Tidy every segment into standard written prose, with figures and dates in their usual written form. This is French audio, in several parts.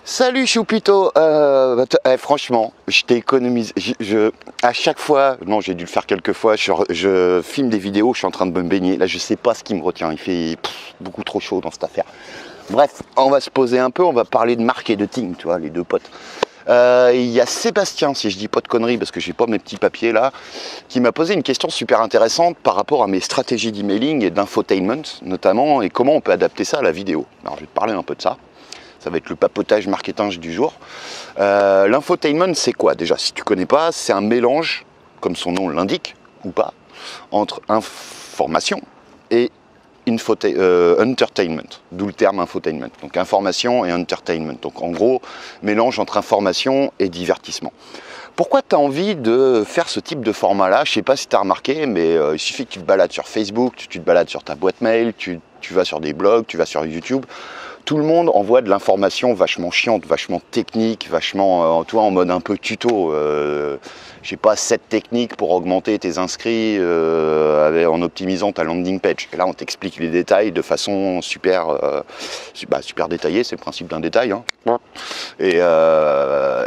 Salut Choupito, franchement, je t'ai économisé, à chaque fois, non j'ai dû le faire quelques fois, je filme des vidéos, je suis en train de me baigner, là je sais pas ce qui me retient, il fait beaucoup trop chaud dans cette affaire. Bref, on va se poser un peu, on va parler de marketing, tu vois, les deux potes. Il y a Sébastien, si je dis pas de conneries, parce que j'ai pas mes petits papiers là, qui m'a posé une question super intéressante par rapport à mes stratégies d'emailing et d'infotainment notamment, et comment on peut adapter ça à la vidéo. Alors je vais te parler un peu de ça. Ça va être le papotage marketing du jour. L'infotainment, c'est quoi déjà? Si tu connais pas, c'est un mélange, comme son nom l'indique, ou pas, entre information et entertainment, d'où le terme infotainment. Donc information et entertainment. Donc en gros, mélange entre information et divertissement. Pourquoi tu as envie de faire ce type de format-là? Je ne sais pas si tu as remarqué, mais il suffit que tu te balades sur Facebook, tu te balades sur ta boîte mail, tu vas sur des blogs, tu vas sur YouTube. Tout le monde envoie de l'information vachement chiante, vachement technique, vachement, toi, en mode un peu tuto. Je sais pas, 7 techniques pour augmenter tes inscrits en optimisant ta landing page. Et là, on t'explique les détails de façon super détaillée, c'est le principe d'un détail. Hein. Et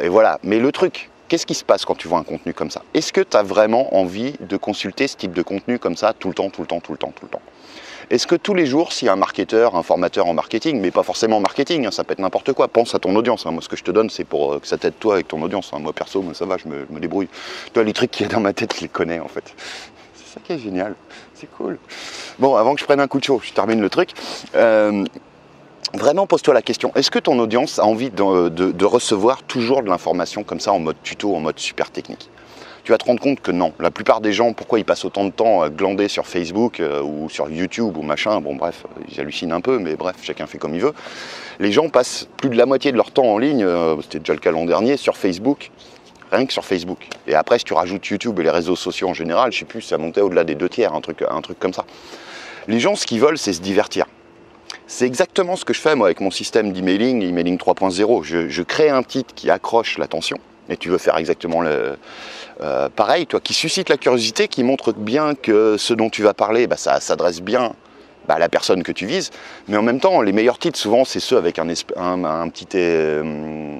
voilà. Mais le truc, qu'est-ce qui se passe quand tu vois un contenu comme ça? Est-ce que tu as vraiment envie de consulter ce type de contenu comme ça tout le temps? Est-ce que tous les jours, s'il y a un marketeur, un formateur en marketing, mais pas forcément en marketing, hein, ça peut être n'importe quoi, pense à ton audience. Hein. Moi, ce que je te donne, c'est pour que ça t'aide toi avec ton audience. Hein. Moi, perso, ça va, je me débrouille. Toi, les trucs qu'il y a dans ma tête, je les connais en fait. C'est ça qui est génial. C'est cool. Bon, avant que je prenne un coup de chaud, je termine le truc. Vraiment, pose-toi la question. Est-ce que ton audience a envie de recevoir toujours de l'information comme ça, en mode tuto, en mode super technique? Tu vas te rendre compte que non. La plupart des gens, pourquoi ils passent autant de temps à glander sur Facebook ou sur YouTube ou machin, bon bref, j'hallucine un peu, mais bref, chacun fait comme il veut. Les gens passent plus de la moitié de leur temps en ligne, c'était déjà le cas l'an dernier, sur Facebook, rien que sur Facebook. Et après, si tu rajoutes YouTube et les réseaux sociaux en général, je sais plus, ça montait au-delà des 2/3, un truc comme ça. Les gens, ce qu'ils veulent, c'est se divertir. C'est exactement ce que je fais moi avec mon système d'emailing, emailing 3.0. Je crée un titre qui accroche l'attention, et tu veux faire exactement pareil, toi, qui suscite la curiosité, qui montre bien que ce dont tu vas parler, ça s'adresse bien à la personne que tu vises, mais en même temps, les meilleurs titres, souvent, c'est ceux avec un petit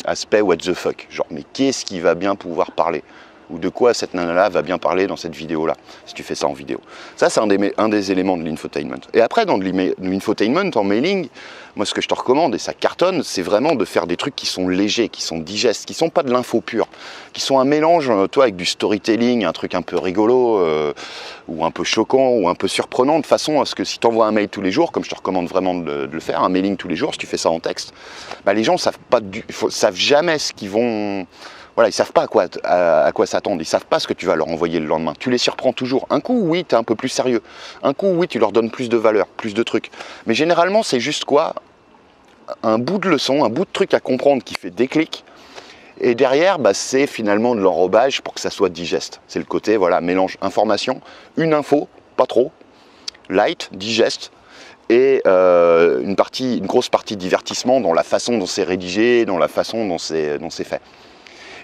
aspect what the fuck, genre, mais qu'est-ce qui va bien pouvoir parler? Ou de quoi cette nana-là va bien parler dans cette vidéo-là, si tu fais ça en vidéo. Ça, c'est un des éléments de l'infotainment. Et après, dans de l'infotainment, en mailing, moi, ce que je te recommande, et ça cartonne, c'est vraiment de faire des trucs qui sont légers, qui sont digestes, qui sont pas de l'info pure, qui sont un mélange, toi, avec du storytelling, un truc un peu rigolo, ou un peu choquant, ou un peu surprenant, de façon à ce que si tu envoies un mail tous les jours, comme je te recommande vraiment de le faire, un mailing tous les jours, si tu fais ça en texte, les gens savent jamais ce qu'ils vont... Voilà, ils ne savent pas à quoi s'attendre, ils ne savent pas ce que tu vas leur envoyer le lendemain. Tu les surprends toujours. Un coup, oui, tu es un peu plus sérieux. Un coup, oui, tu leur donnes plus de valeur, plus de trucs. Mais généralement, c'est juste quoi? Un bout de leçon, un bout de truc à comprendre qui fait déclic. Et derrière, c'est finalement de l'enrobage pour que ça soit digeste. C'est le côté, voilà, mélange information, une info, pas trop, light, digeste, et une grosse partie de divertissement dans la façon dont c'est rédigé, dans la façon dont c'est fait.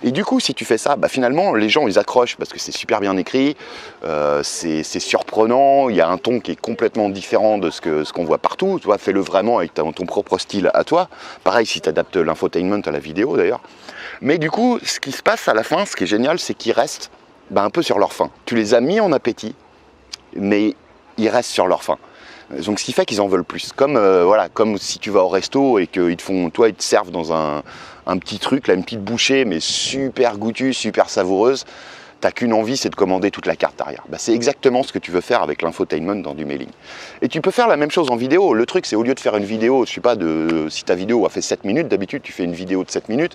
Et du coup, si tu fais ça, finalement, les gens, ils accrochent parce que c'est super bien écrit, c'est surprenant, il y a un ton qui est complètement différent de ce qu'on voit partout. Tu vois, fais-le vraiment avec ton propre style à toi. Pareil, si tu adaptes l'infotainment à la vidéo, d'ailleurs. Mais du coup, ce qui se passe à la fin, ce qui est génial, c'est qu'ils restent un peu sur leur faim. Tu les as mis en appétit, mais ils restent sur leur faim. Donc, ce qui fait qu'ils en veulent plus. Comme si tu vas au resto et qu'ils ils te servent dans un petit truc, là, une petite bouchée, mais super goûtue, super savoureuse. T'as qu'une envie, c'est de commander toute la carte derrière. C'est exactement ce que tu veux faire avec l'infotainment dans du mailing. Et tu peux faire la même chose en vidéo. Le truc, c'est au lieu de faire une vidéo, je sais pas, si ta vidéo a fait 7 minutes, d'habitude, tu fais une vidéo de 7 minutes,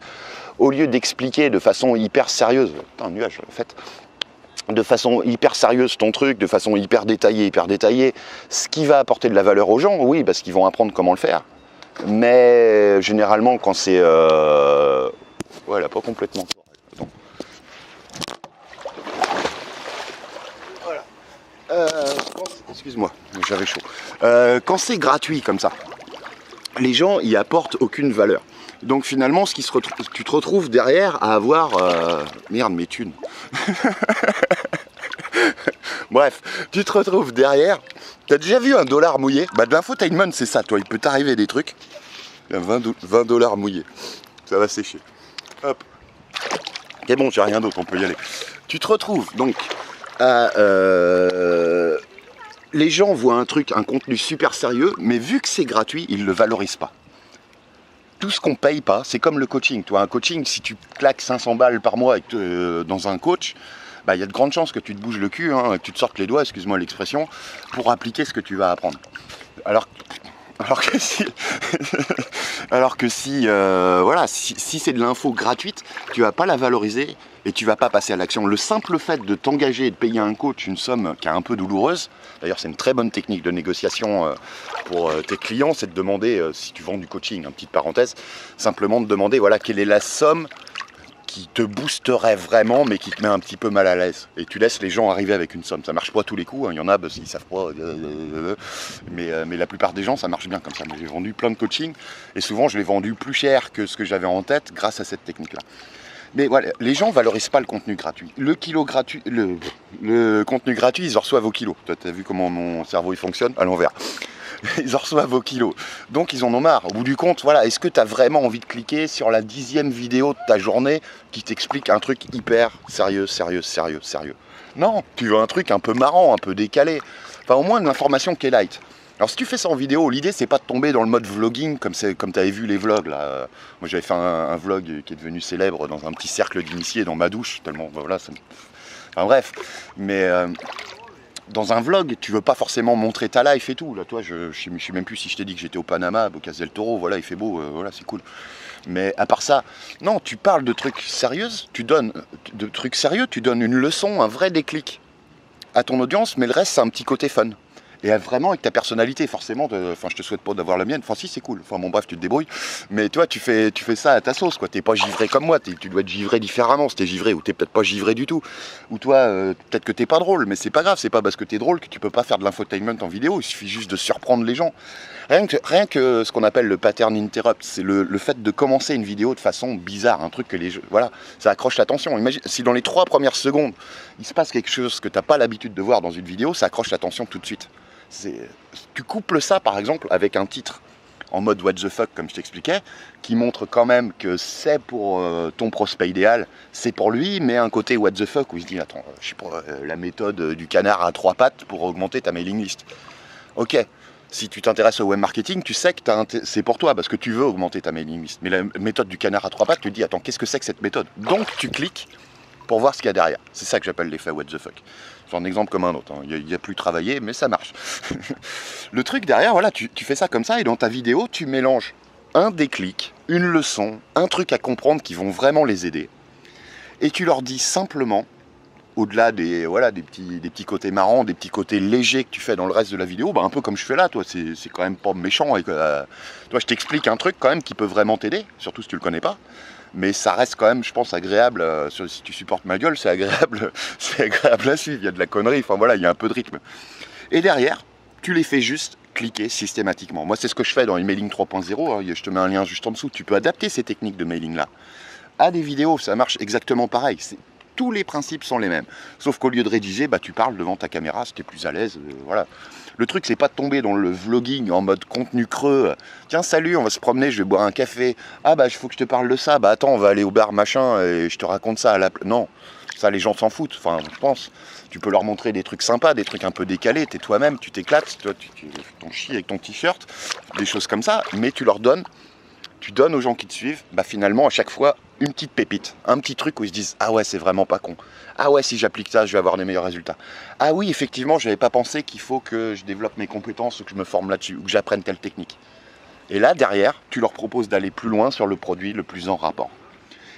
au lieu d'expliquer de façon hyper sérieuse, putain, un nuage, en fait, de façon hyper sérieuse ton truc, de façon hyper détaillée, ce qui va apporter de la valeur aux gens, oui, parce qu'ils vont apprendre comment le faire. Mais généralement, quand c'est... Ouais, là, pas complètement. Attends. Voilà. Excuse-moi, j'avais chaud. Quand c'est gratuit comme ça, les gens y apportent aucune valeur. Donc finalement, tu te retrouves derrière à avoir... Merde, mes thunes. Bref, tu te retrouves derrière. T'as déjà vu un dollar mouillé? De l'infotainment, c'est ça, toi. Il peut t'arriver des trucs. $20 mouillés. ça va sécher. Hop. Ok, bon, j'ai rien d'autre, on peut y aller. Tu te retrouves donc à... les gens voient un truc, un contenu super sérieux, mais vu que c'est gratuit, ils ne le valorisent pas. Tout ce qu'on paye pas, c'est comme le coaching. Toi, un coaching, si tu claques 500 balles par mois dans un coach, bah, y a de grandes chances que tu te bouges le cul, hein, que tu te sortes les doigts, excuse-moi l'expression, pour appliquer ce que tu vas apprendre. Alors que si, voilà, si c'est de l'info gratuite, tu vas pas la valoriser et tu vas pas passer à l'action. Le simple fait de t'engager et de payer à un coach une somme qui est un peu douloureuse, d'ailleurs c'est une très bonne technique de négociation pour tes clients, c'est de demander, si tu vends du coaching, une petite parenthèse, simplement de demander voilà, quelle est la somme qui te boosterait vraiment mais qui te met un petit peu mal à l'aise. Et tu laisses les gens arriver avec une somme. Ça marche pas tous les coups, hein. Il y en a, ils savent pas. Mais la plupart des gens, ça marche bien comme ça. Moi, j'ai vendu plein de coaching et souvent je l'ai vendu plus cher que ce que j'avais en tête grâce à cette technique-là. Mais voilà, les gens valorisent pas le contenu gratuit. Le contenu gratuit, ils en reçoivent au kilo. Toi, tu as vu comment mon cerveau il fonctionne à l'envers. Ils en reçoivent au kilo. Donc ils en ont marre. Au bout du compte, voilà, est-ce que tu as vraiment envie de cliquer sur la 10e vidéo de ta journée qui t'explique un truc hyper sérieux? Non, tu veux un truc un peu marrant, un peu décalé. Enfin, au moins de l'information qui est light. Alors si tu fais ça en vidéo, l'idée c'est pas de tomber dans le mode vlogging comme tu avais vu les vlogs là. Moi j'avais fait un vlog qui est devenu célèbre dans un petit cercle d'initiés dans ma douche, tellement voilà, enfin bref. Mais dans un vlog, tu veux pas forcément montrer ta life et tout. Là, toi, je sais même plus si je t'ai dit que j'étais au Panama, à Bocas del Toro, voilà, il fait beau, voilà, c'est cool. Mais à part ça, non, tu parles de trucs sérieux, tu donnes une leçon, un vrai déclic à ton audience, mais le reste, c'est un petit côté fun. Et vraiment avec ta personnalité, forcément, enfin je te souhaite pas d'avoir la mienne, enfin si c'est cool, enfin bon bref tu te débrouilles, mais toi tu fais ça à ta sauce quoi, t'es pas givré comme moi, tu dois être givré différemment, si t'es givré ou t'es peut-être pas givré du tout, ou toi peut-être que t'es pas drôle, mais c'est pas grave, c'est pas parce que t'es drôle que tu peux pas faire de l'infotainment en vidéo, il suffit juste de surprendre les gens. Rien que ce qu'on appelle le pattern interrupt, c'est le fait de commencer une vidéo de façon bizarre, un truc que les gens, voilà, ça accroche l'attention. Imagine si dans les 3 premières secondes, il se passe quelque chose que t'as pas l'habitude de voir dans une vidéo, ça accroche l'attention tout de suite. Tu couples ça par exemple avec un titre en mode what the fuck comme je t'expliquais, qui montre quand même que c'est pour ton prospect idéal, c'est pour lui, mais un côté what the fuck où il se dit attends, je sais pas, la méthode du canard à 3 pattes pour augmenter ta mailing list. Ok, si tu t'intéresses au web marketing, tu sais que c'est pour toi parce que tu veux augmenter ta mailing list. Mais la méthode du canard à 3 pattes, tu te dis attends, qu'est-ce que c'est que cette méthode? Donc tu cliques pour voir ce qu'il y a derrière. C'est ça que j'appelle l'effet what the fuck. C'est un exemple comme un autre, hein. Il n'y a plus travaillé, mais ça marche. Le truc derrière, voilà, tu fais ça comme ça, et dans ta vidéo, tu mélanges un déclic, une leçon, un truc à comprendre qui vont vraiment les aider. Et tu leur dis simplement, au-delà des petits côtés marrants, des petits côtés légers que tu fais dans le reste de la vidéo, bah un peu comme je fais là, toi, c'est quand même pas méchant. Et toi, je t'explique un truc quand même qui peut vraiment t'aider, surtout si tu le connais pas. Mais ça reste quand même, je pense, agréable. Si tu supportes ma gueule, c'est agréable à suivre. Il y a de la connerie, enfin voilà, il y a un peu de rythme. Et derrière, tu les fais juste cliquer systématiquement. Moi, c'est ce que je fais dans Emailing 3.0. Hein. Je te mets un lien juste en dessous. Tu peux adapter ces techniques de mailing-là à des vidéos. Ça marche exactement pareil. Tous les principes sont les mêmes. Sauf qu'au lieu de rédiger, bah, tu parles devant ta caméra, si tu es plus à l'aise. Voilà. Le truc, c'est pas de tomber dans le vlogging en mode contenu creux. Tiens, salut, on va se promener, je vais boire un café. Ah bah, il faut que je te parle de ça. Bah attends, on va aller au bar machin et je te raconte ça à la... Non, ça, les gens s'en foutent. Enfin, je pense. Tu peux leur montrer des trucs sympas, des trucs un peu décalés. T'es toi-même, tu t'éclates. Toi, tu t'en chies avec ton t-shirt. Des choses comme ça. Mais tu leur donnes. Tu donnes aux gens qui te suivent, bah finalement, à chaque fois, une petite pépite, un petit truc où ils se disent « Ah ouais, c'est vraiment pas con. Ah ouais, si j'applique ça, je vais avoir des meilleurs résultats. Ah oui, effectivement, je n'avais pas pensé qu'il faut que je développe mes compétences ou que je me forme là-dessus ou que j'apprenne telle technique. » Et là, derrière, tu leur proposes d'aller plus loin sur le produit le plus en rapport.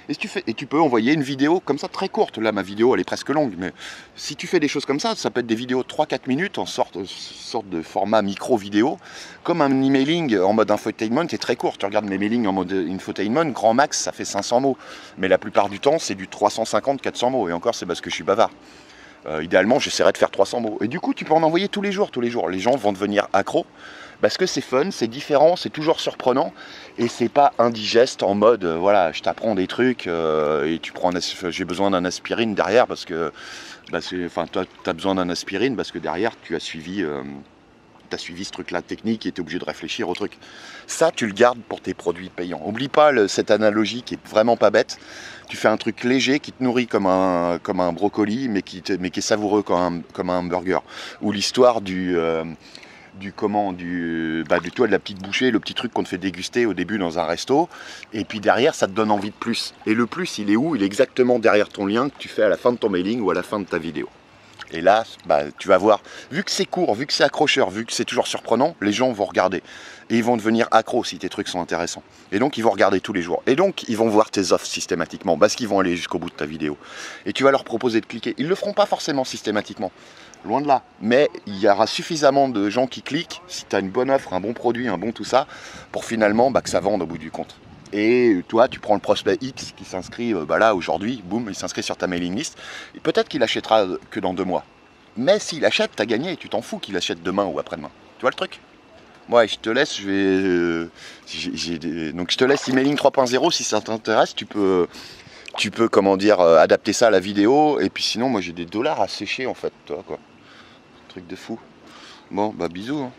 Et tu peux envoyer une vidéo comme ça très courte. Là, ma vidéo, elle est presque longue, mais si tu fais des choses comme ça peut être des vidéos de 3-4 minutes en sorte de format micro-vidéo, comme un emailing en mode infotainment, c'est très court. Tu regardes mes mailings en mode infotainment, grand max, ça fait 500 mots. Mais la plupart du temps, c'est du 350-400 mots. Et encore, c'est parce que je suis bavard. Idéalement, j'essaierai de faire 300 mots. Et du coup, tu peux en envoyer tous les jours. Les gens vont devenir accros. Parce que c'est fun, c'est différent, c'est toujours surprenant et c'est pas indigeste en mode voilà, je t'apprends des trucs et tu prends j'ai besoin d'un aspirine derrière parce que toi tu as besoin d'un aspirine parce que derrière tu as suivi tu as suivi ce truc-là technique et tu es obligé de réfléchir au truc. Ça, tu le gardes pour tes produits payants. Oublie pas cette analogie qui est vraiment pas bête. Tu fais un truc léger qui te nourrit comme un brocoli, mais qui est savoureux comme un hamburger. Ou l'histoire de la petite bouchée, le petit truc qu'on te fait déguster au début dans un resto, et puis derrière ça te donne envie de plus. Et le plus, il est où? Il est exactement derrière ton lien que tu fais à la fin de ton mailing ou à la fin de ta vidéo. Et là, tu vas voir, vu que c'est court, vu que c'est accrocheur, vu que c'est toujours surprenant, les gens vont regarder. Et ils vont devenir accros si tes trucs sont intéressants. Et donc, ils vont regarder tous les jours. Et donc, ils vont voir tes offres systématiquement, parce qu'ils vont aller jusqu'au bout de ta vidéo. Et tu vas leur proposer de cliquer. Ils ne le feront pas forcément systématiquement, loin de là. Mais il y aura suffisamment de gens qui cliquent, si tu as une bonne offre, un bon produit, un bon tout ça, pour finalement que ça vende au bout du compte. Et toi, tu prends le prospect X qui s'inscrit là aujourd'hui, boum, il s'inscrit sur ta mailing list. Et peut-être qu'il achètera que dans 2 mois. Mais s'il achète, t'as gagné et tu t'en fous qu'il achète demain ou après-demain. Tu vois le truc? Ouais, je te laisse, donc je te laisse emailing 3.0 si ça t'intéresse. Tu peux comment dire, adapter ça à la vidéo. Et puis sinon, moi j'ai des dollars à sécher en fait, toi quoi. Truc de fou. Bon, bisous. Hein.